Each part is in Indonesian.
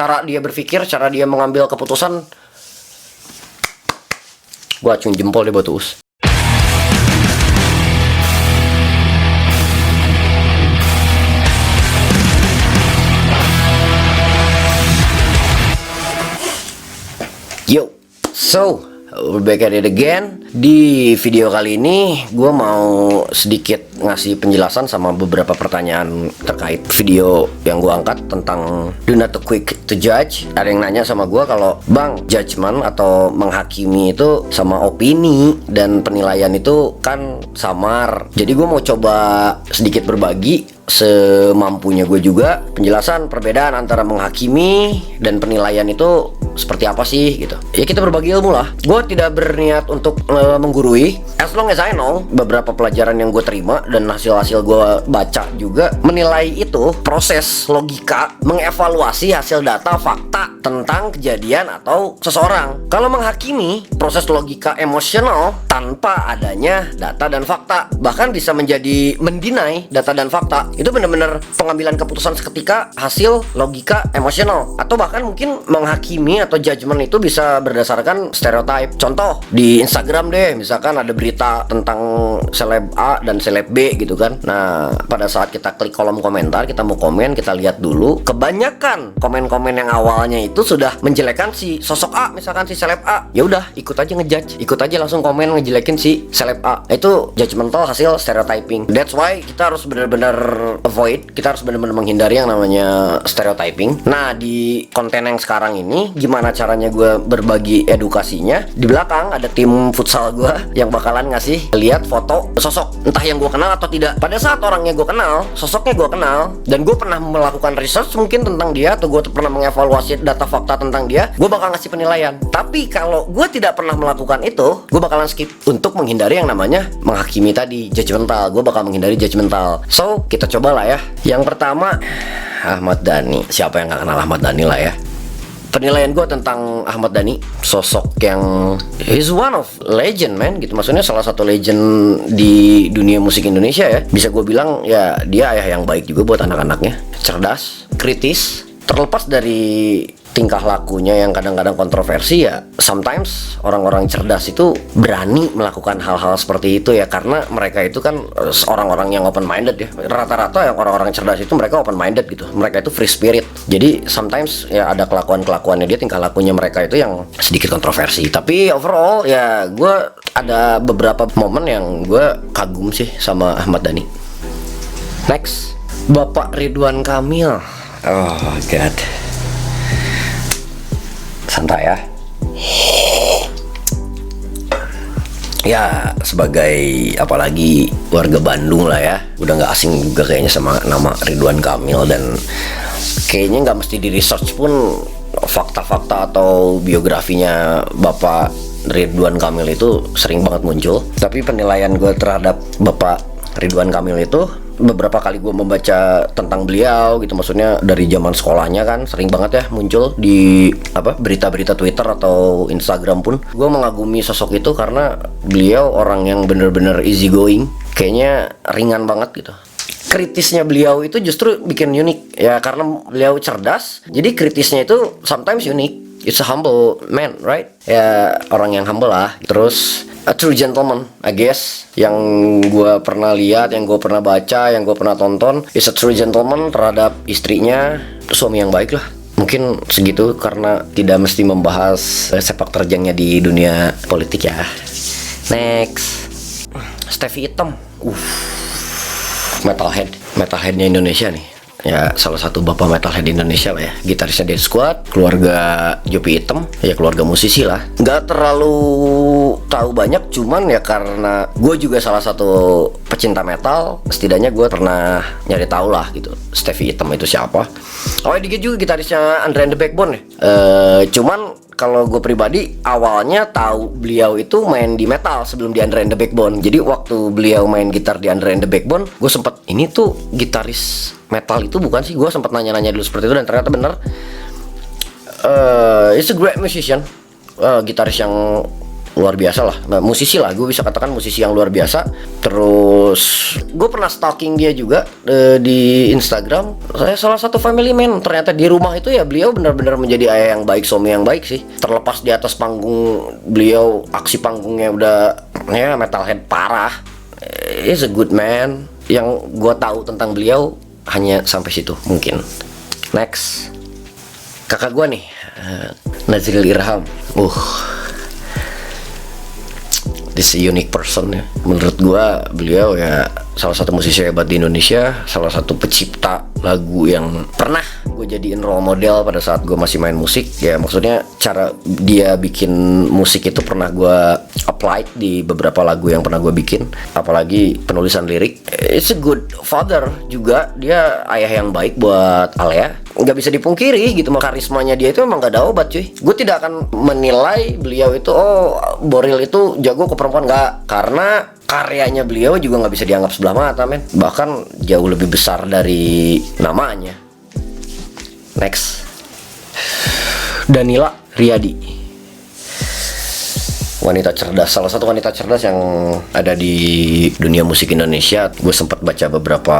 cara dia berpikir, cara dia mengambil keputusan, gue acung jempol deh buat Uus. Yo, so we're back at it again. Di video kali ini gue mau sedikit ngasih penjelasan sama beberapa pertanyaan terkait video yang gue angkat tentang do not too quick to judge. Ada yang nanya sama gue kalau, bang, judgment atau menghakimi itu sama opini dan penilaian itu kan samar. Jadi gue mau coba sedikit berbagi semampunya gue juga penjelasan perbedaan antara menghakimi dan penilaian itu seperti apa sih gitu. Ya kita berbagi ilmu lah. Gue tidak berniat untuk menggurui. As long as I know, beberapa pelajaran yang gue terima dan hasil-hasil gue baca juga menilai itu proses logika mengevaluasi hasil data fakta tentang kejadian atau seseorang. Kalau menghakimi proses logika emosional tanpa adanya data dan fakta, bahkan bisa menjadi mendinai data dan fakta. Itu benar-benar pengambilan keputusan seketika hasil logika emosional, atau bahkan mungkin menghakimi atau judgment itu bisa berdasarkan stereotype. Contoh di Instagram deh, misalkan ada berita tentang seleb A dan seleb B gitu kan. Nah, pada saat kita klik kolom komentar, kita mau komen, kita lihat dulu. Kebanyakan komen-komen yang awalnya itu sudah menjelekan si sosok A, misalkan si seleb A. Ya udah, ikut aja ngejudge, ikut aja langsung komen ngejelekin si seleb A. Itu judgmental hasil stereotyping. That's why kita harus benar-benar avoid, kita harus benar-benar menghindari yang namanya stereotyping. Nah, di konten yang sekarang ini gimana caranya gue berbagi edukasinya? Di belakang ada tim futsal gue yang bakalan ngasih lihat foto sosok, entah yang gue kenal atau tidak. Pada saat orangnya gue kenal, sosoknya gue kenal, dan gue pernah melakukan research mungkin tentang dia, atau gue pernah mengevaluasi data fakta tentang dia, gue bakal ngasih penilaian. Tapi kalau gue tidak pernah melakukan itu, gue bakalan skip untuk menghindari yang namanya menghakimi tadi, judgmental. Gue bakal menghindari judgmental. So, kita cobalah ya. Yang pertama, Ahmad Dhani. Siapa yang gak kenal Ahmad Dhani lah ya. Penilaian gue tentang Ahmad Dhani, sosok yang he's one of legend man gitu. Maksudnya salah satu legend di dunia musik Indonesia ya. Bisa gue bilang ya, dia ayah yang baik juga buat anak-anaknya. Cerdas, kritis, terlepas dari tingkah lakunya yang kadang-kadang kontroversi ya. Sometimes orang-orang cerdas itu berani melakukan hal-hal seperti itu ya, karena mereka itu kan orang-orang yang open minded ya. Rata-rata yang orang-orang cerdas itu mereka open minded gitu. Mereka itu free spirit. Jadi sometimes ya ada kelakuan-kelakuannya dia, tingkah lakunya mereka itu yang sedikit kontroversi. Tapi overall ya gue ada beberapa momen yang gue kagum sih sama Ahmad Dhani. Next, Bapak Ridwan Kamil. Oh god, santai ya. Ya sebagai apalagi warga Bandung lah ya, udah nggak asing juga kayaknya sama nama Ridwan Kamil. Dan kayaknya nggak mesti di research pun fakta-fakta atau biografinya Bapak Ridwan Kamil itu sering banget muncul. Tapi penilaian gue terhadap Bapak Ridwan Kamil itu, beberapa kali gue membaca tentang beliau gitu, maksudnya dari zaman sekolahnya kan sering banget ya muncul di berita-berita Twitter atau Instagram pun. Gue mengagumi sosok itu karena beliau orang yang bener-bener easy going, kayaknya ringan banget gitu. Kritisnya beliau itu justru bikin unik ya, karena beliau cerdas, jadi kritisnya itu sometimes unik. It's a humble man, right? Ya orang yang humble lah. Terus a true gentleman, I guess. Yang gue pernah lihat, yang gue pernah baca, yang gue pernah tonton, is a true gentleman terhadap istrinya. Suami yang baik lah. Mungkin segitu karena tidak mesti membahas sepak terjangnya di dunia politik ya. Next, Stevie Item. Metalheadnya Indonesia nih. Ya salah satu bapak metalhead Indonesia lah ya, gitarisnya Dead Squad, keluarga Jopi Item, ya keluarga musisi lah. Nggak terlalu tahu banyak, cuman ya karena gue juga salah satu pecinta metal, setidaknya gue pernah nyari tahu lah gitu Stevie Item itu siapa. Oh dikit juga gitarisnya Andre and the Backbone ya. Cuman kalau gue pribadi awalnya tahu beliau itu main di metal sebelum di Andre and the Backbone. Jadi waktu beliau main gitar di Andre and the Backbone, gue sempet, ini tuh gitaris metal itu bukan sih? Gue sempat nanya-nanya dulu seperti itu dan ternyata bener. He's a great musician, gitaris yang luar biasa lah. Nah, musisi lah, gue bisa katakan musisi yang luar biasa. Terus gue pernah stalking dia juga di Instagram. Saya salah satu family man. Ternyata di rumah itu ya beliau benar-benar menjadi ayah yang baik, suami yang baik sih. Terlepas di atas panggung beliau aksi panggungnya udah ya metalhead parah. He's a good man. Yang gue tahu tentang beliau hanya sampai situ mungkin. Next, kakak gue nih, Nazril Irham. This a unique person ya. Menurut gua beliau ya salah satu musisi hebat di Indonesia, salah satu pencipta lagu yang pernah gue jadiin role model pada saat gue masih main musik. Ya maksudnya cara dia bikin musik itu pernah gue apply di beberapa lagu yang pernah gue bikin. Apalagi penulisan lirik. It's a good father juga. Dia ayah yang baik buat Alea. Nggak bisa dipungkiri gitu, karismanya dia itu emang nggak ada obat cuy. Gue tidak akan menilai beliau itu Boril itu jago ke perempuan, nggak, karena karyanya beliau juga nggak bisa dianggap sebelah mata men, bahkan jauh lebih besar dari namanya. Next, Danila Riyadi, wanita cerdas, salah satu wanita cerdas yang ada di dunia musik Indonesia. Gue sempat baca beberapa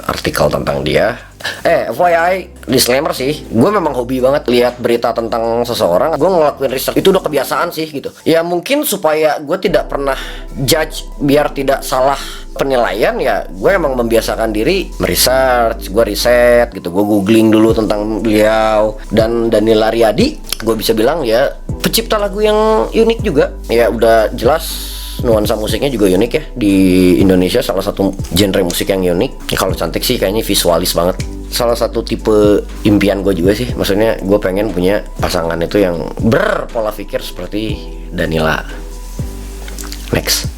artikel tentang dia. FYI, disclaimer sih, gue memang hobi banget lihat berita tentang seseorang. Gue ngelakuin research itu udah kebiasaan sih gitu. Ya mungkin supaya gue tidak pernah judge biar tidak salah penilaian, ya gue emang membiasakan diri meresearch, gue riset gitu, gue googling dulu tentang beliau. Dan Danila Riyadi, gue bisa bilang ya pencipta lagu yang unik juga. Ya udah jelas nuansa musiknya juga unik ya di Indonesia, salah satu genre musik yang unik. Kalau cantik sih kayaknya visualis banget. Salah satu tipe impian gue juga sih, maksudnya gue pengen punya pasangan itu yang berpola pikir seperti Danila. Next,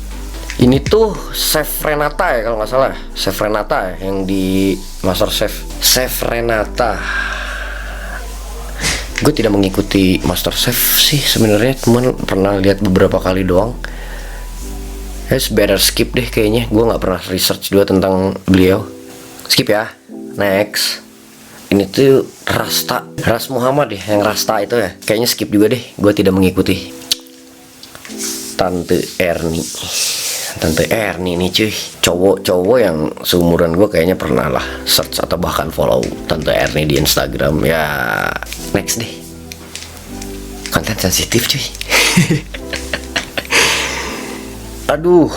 ini tuh Chef Renata ya kalau nggak salah, Chef Renata ya, yang di MasterChef. Chef Renata, gue tidak mengikuti MasterChef sih sebenarnya, cuman pernah lihat beberapa kali doang. It's better skip deh kayaknya, gue nggak pernah research juga tentang beliau. Skip ya. Next, ini tuh Ras Muhammad deh, yang Rasta itu ya, kayaknya skip juga deh, gue tidak mengikuti. Tante Erni nih cuy, cowok yang seumuran gue kayaknya pernah lah search atau bahkan follow Tante Erni di Instagram ya. Next deh, konten sensitif cuy. Aduh,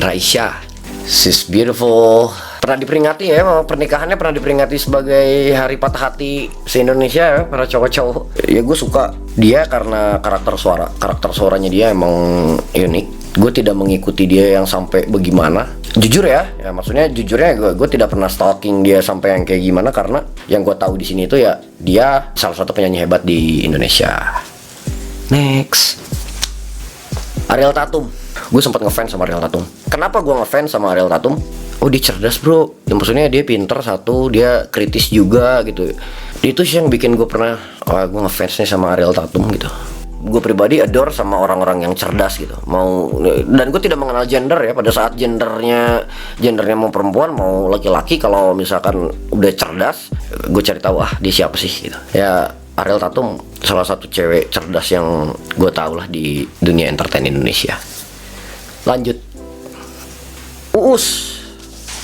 Raisya, she's beautiful. Pernah diperingati ya, pernikahannya pernah diperingati sebagai hari patah hati se-Indonesia ya, para cowok-cowok. Ya gue suka dia karena karakter suaranya dia emang unik. Gue tidak mengikuti dia yang sampai bagaimana. Jujur ya maksudnya jujurnya gue tidak pernah stalking dia sampai yang kayak gimana, karena yang gue tahu di sini itu ya dia salah satu penyanyi hebat di Indonesia. Next, Ariel Tatum. Gue sempat ngefans sama Ariel Tatum. Kenapa gue ngefans sama Ariel Tatum? Oh, dia cerdas bro, ya, maksudnya dia pinter satu, dia kritis juga gitu. Itu sih yang bikin gue pernah gue ngefans nih sama Ariel Tatum gitu. Gue pribadi adore sama orang-orang yang cerdas gitu. Dan gue tidak mengenal gender ya, pada saat gendernya mau perempuan mau laki-laki, kalau misalkan udah cerdas gue cari tahu dia siapa sih gitu. Ya Ariel Tatum salah satu cewek cerdas yang gue tahu lah di dunia entertain Indonesia. Lanjut, Uus.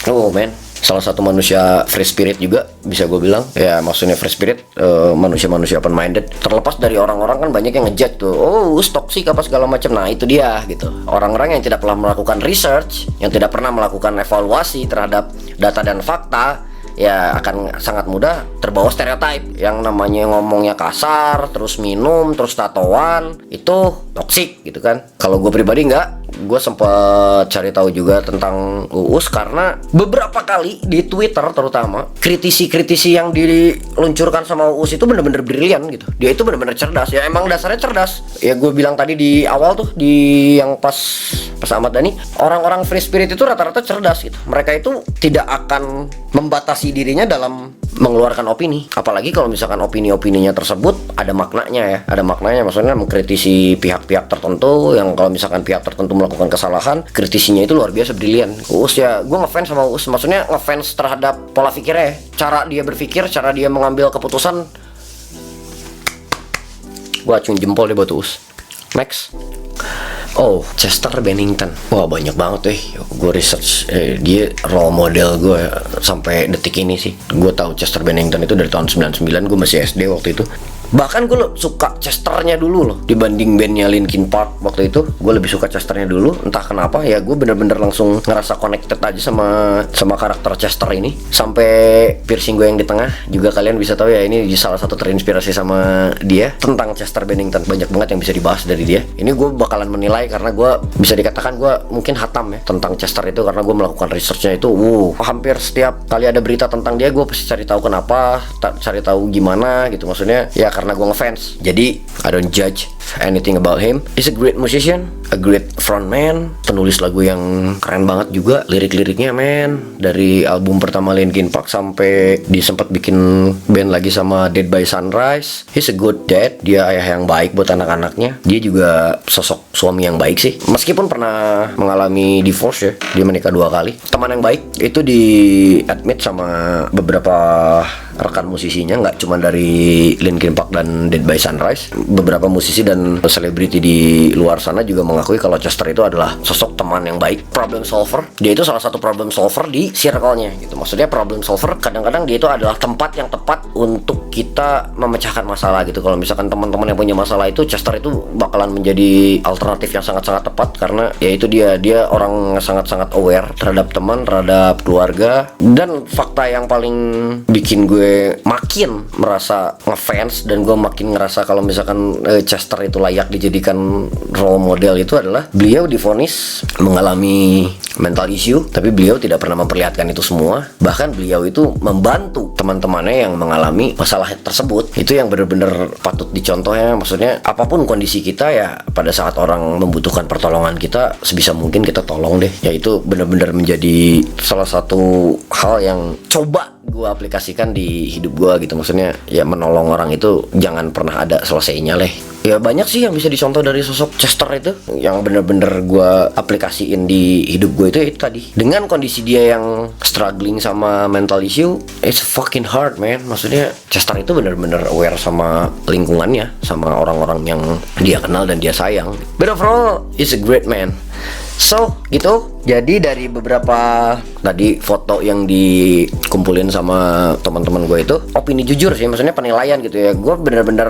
Oh man, salah satu manusia free spirit juga bisa gue bilang. Ya maksudnya free spirit, manusia-manusia open minded. Terlepas dari orang-orang kan banyak yang ngejudge tuh, Uus toksik apa segala macam. Nah itu dia gitu, orang-orang yang tidak pernah melakukan research, yang tidak pernah melakukan evaluasi terhadap data dan fakta, ya akan sangat mudah terbawa stereotype. Yang namanya ngomongnya kasar, terus minum, terus tatoan, itu toksik gitu kan. Kalau gue pribadi enggak. Gue sempat cari tahu juga tentang Uus karena beberapa kali di Twitter terutama kritisi yang diluncurkan sama Uus itu bener-bener brilian gitu. Dia itu bener-bener cerdas. Ya emang dasarnya cerdas. Ya gue bilang tadi di awal tuh, di yang pas Ahmad Dhani, orang-orang free spirit itu rata-rata cerdas gitu. Mereka itu tidak akan membatasi dirinya dalam mengeluarkan opini, apalagi kalau misalkan opini-opininya tersebut ada maknanya ya, ada maknanya, maksudnya mengkritisi pihak-pihak tertentu yang kalau misalkan pihak tertentu melakukan kesalahan, kritisinya itu luar biasa brilian. Uus ya, gue ngefans sama Uus, maksudnya ngefans terhadap pola pikirnya ya, cara dia berpikir, cara dia mengambil keputusan, gue acung jempol deh buat Uus. Next. Oh, Chester Bennington. Wah, banyak banget gue research. Dia role model gue sampai detik ini sih. Gue tahu Chester Bennington itu dari tahun 99. Gue masih SD waktu itu. Bahkan gue suka Chesternya dulu loh dibanding bandnya Linkin Park waktu itu. Gue lebih suka Chesternya dulu. Entah kenapa ya, gue bener-bener langsung ngerasa connected aja sama karakter Chester ini. Sampai piercing gue yang di tengah juga kalian bisa tahu ya, ini salah satu terinspirasi sama dia. Tentang Chester Bennington banyak banget yang bisa dibahas dari dia. Ini gue bakalan menilai karena gue bisa dikatakan gue mungkin hatam ya tentang Chester itu, karena gue melakukan researchnya itu. Hampir setiap kali ada berita tentang dia, gue pasti cari tahu kenapa, cari tahu gimana gitu. Maksudnya ya karena gue ngefans. Jadi I don't judge anything about him. He's a great musician, a great frontman, penulis lagu yang keren banget juga. Lirik-liriknya men, dari album pertama Linkin Park sampai dia sempat bikin band lagi sama Dead by Sunrise. He's a good dad, dia ayah yang baik buat anak-anaknya. Dia juga sosok suami yang baik sih, meskipun pernah mengalami divorce ya. Dia menikah 2 kali. Teman yang baik itu di admit sama beberapa rekan musisinya, nggak cuma dari Linkin Park dan Dead by Sunrise. Beberapa musisi dan selebriti di luar sana juga mengakui kalau Chester itu adalah sosok teman yang baik, problem solver. Dia itu salah satu problem solver di circle-nya gitu. Maksudnya problem solver kadang-kadang dia itu adalah tempat yang tepat untuk kita memecahkan masalah gitu. Kalau misalkan teman-teman yang punya masalah itu, Chester itu bakalan menjadi alternatif yang sangat-sangat tepat, karena ya itu dia orang sangat-sangat aware terhadap teman, terhadap keluarga. Dan fakta yang paling bikin gue makin merasa ngefans dan gue makin ngerasa kalau misalkan Chester itu layak dijadikan role model itu adalah beliau divonis mengalami mental issue, tapi beliau tidak pernah memperlihatkan itu semua. Bahkan beliau itu membantu teman-temannya yang mengalami masalah tersebut. Itu yang benar-benar patut dicontoh ya. Maksudnya apapun kondisi kita ya, pada saat orang membutuhkan pertolongan kita, sebisa mungkin kita tolong deh. Ya itu benar-benar menjadi salah satu hal yang coba gue aplikasikan di hidup gue gitu. Maksudnya ya menolong orang itu jangan pernah ada selesainya leh. Ya banyak sih yang bisa dicontoh dari sosok Chester itu, yang bener-bener gue aplikasiin di hidup gue itu tadi. Dengan kondisi dia yang struggling sama mental issue, it's fucking hard man. Maksudnya Chester itu bener-bener aware sama lingkungannya, sama orang-orang yang dia kenal dan dia sayang. But overall, he's a great man. So gitu. Jadi dari beberapa tadi foto yang dikumpulin sama teman-teman gue itu, opini jujur sih, maksudnya penilaian gitu ya. Gue bener-bener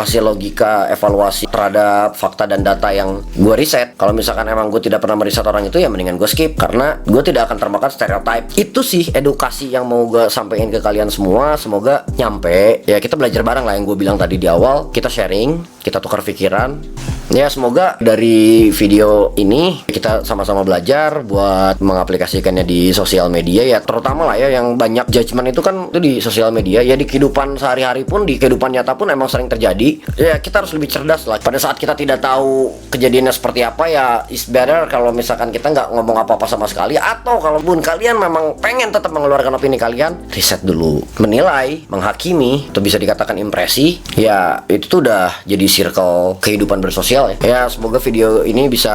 hasil logika evaluasi terhadap fakta dan data yang gue riset. Kalau misalkan emang gue tidak pernah meriset orang itu, ya mendingan gue skip, karena gue tidak akan termakan stereotype. Itu sih edukasi yang mau gue sampaikan ke kalian semua. Semoga nyampe. Ya kita belajar bareng lah, yang gue bilang tadi di awal. Kita sharing, kita tukar pikiran. Ya semoga dari video ini kita sama-sama belajar buat mengaplikasikannya di sosial media ya, terutama lah ya yang banyak judgement itu kan itu di sosial media. Ya di kehidupan sehari-hari pun, di kehidupan nyata pun emang sering terjadi. Ya kita harus lebih cerdas lah. Pada saat kita tidak tahu kejadiannya seperti apa, ya it's better kalau misalkan kita nggak ngomong apa-apa sama sekali. Atau kalaupun kalian memang pengen tetap mengeluarkan opini kalian, riset dulu. Menilai, menghakimi, itu bisa dikatakan impresi. Ya itu tuh udah jadi circle kehidupan bersosial ya. Ya semoga video ini bisa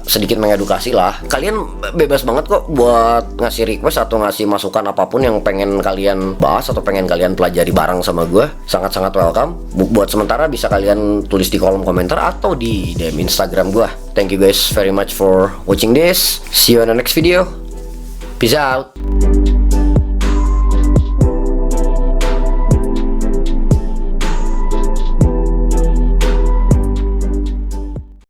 sedikit mengedukasi lah. Kalian bebas banget kok buat ngasih request atau ngasih masukan apapun yang pengen kalian bahas atau pengen kalian pelajari bareng sama gue. Sangat-sangat welcome. Buat sementara bisa kalian tulis di kolom komentar atau di DM Instagram gue. Thank you guys very much for watching this. See you on the next video. Peace out.